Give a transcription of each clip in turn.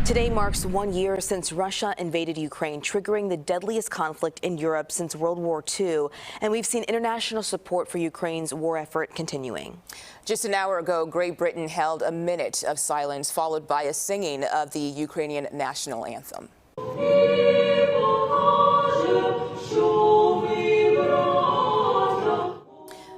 Today marks 1 year since Russia invaded Ukraine, triggering the deadliest conflict in Europe since World War II. And we've seen international support for Ukraine's war effort continuing. Just an hour ago, Great Britain held a minute of silence, followed by a singing of the Ukrainian national anthem.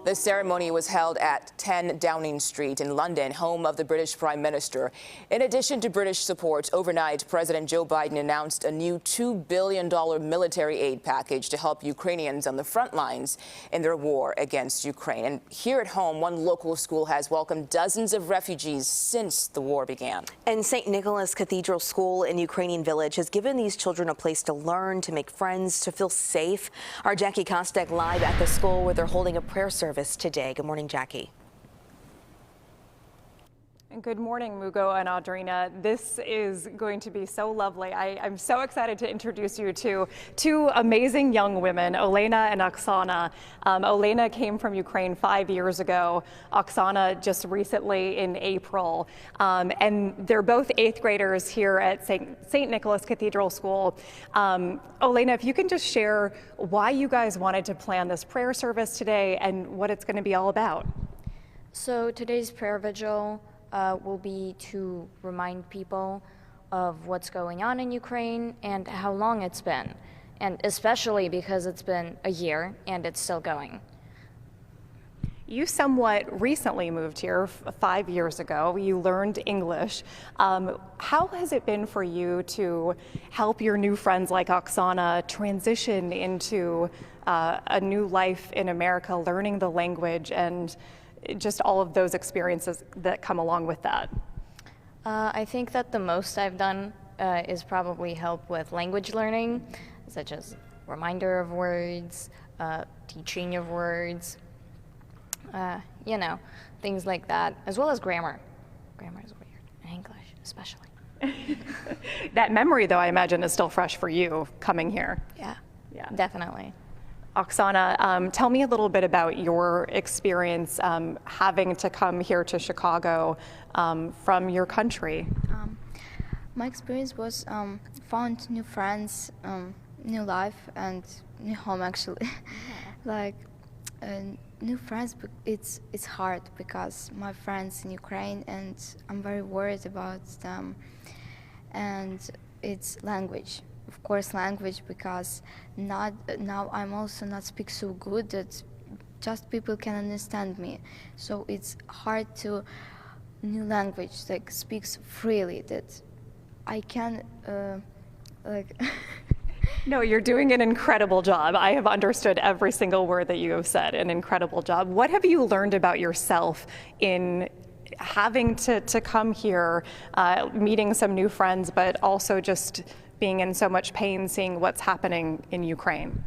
The ceremony was held at 10 Downing Street in London, home of the British Prime Minister. In addition to British support, overnight, President Joe Biden announced a new $2 billion military aid package to help Ukrainians on the front lines in their war against Ukraine. And here at home, one local school has welcomed dozens of refugees since the war began. And St. Nicholas Cathedral School in Ukrainian Village has given these children a place to learn, to make friends, to feel safe. Our Jackie Kostek live at the school where they're holding a prayer service today. Good morning, Jackie. Good morning, Murrow and Audrina. This is going to be so lovely. I'm so excited to introduce you to two amazing young women, Oksana and Oksana. Oksana came from Ukraine 5 years ago. Oksana just recently in April. And they're both 8th graders here at St. Nicholas Cathedral School. Oksana, if you can just share why you guys wanted to plan this prayer service today and what it's going to be all about. So today's prayer vigil will be to remind people of what's going on in Ukraine and how long it's been, and especially because it's been a year and it's still going. You somewhat recently moved here 5 years ago. You learned English. How has it been for you to help your new friends like Oksana transition into a new life in America, learning the language and just all of those experiences that come along with that? I think that the most I've done is probably help with language learning, such as reminder of words, teaching of words, things like that, as well as grammar. Grammar is weird, in English especially. That memory, though, I imagine is still fresh for you coming here. Yeah, definitely. Oksana, tell me a little bit about your experience having to come here to Chicago from your country. My experience was found new friends, new life, and new home actually. New friends, it's hard because my friends in Ukraine and I'm very worried about them. And it's language. Of course, language, because now I'm also not speak so good that just people can understand me. So it's hard to new language speaks freely that I can No, you're doing an incredible job. I have understood every single word that you have said. An incredible job. What have you learned about yourself in having to come here, meeting some new friends, but also just being in so much pain, seeing what's happening in Ukraine?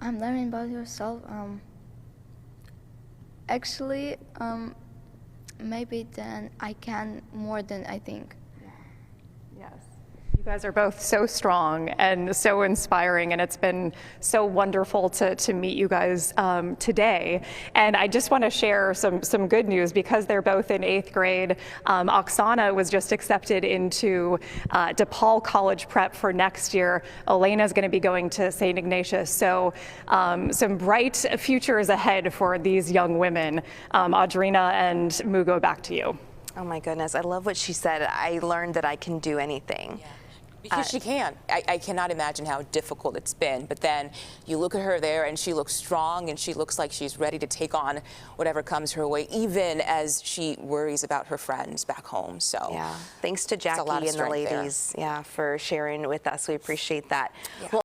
I'm learning about yourself. Actually, maybe then I can more than I think. Yes. You guys are both so strong and so inspiring, and it's been so wonderful to meet you guys today. And I just want to share some good news because they're both in 8th grade. Oksana was just accepted into DePaul College Prep for next year. Oksana is going to be going to St. Ignatius. So some bright futures ahead for these young women. Audrina and Murrow, back to you. Oh my goodness, I love what she said. I learned that I can do anything. Yeah. Because she can. I cannot imagine how difficult it's been. But then you look at her there and she looks strong and she looks like she's ready to take on whatever comes her way, even as she worries about her friends back home. So yeah, thanks to Jackie and the ladies for sharing with us. We appreciate that. Yeah. Well,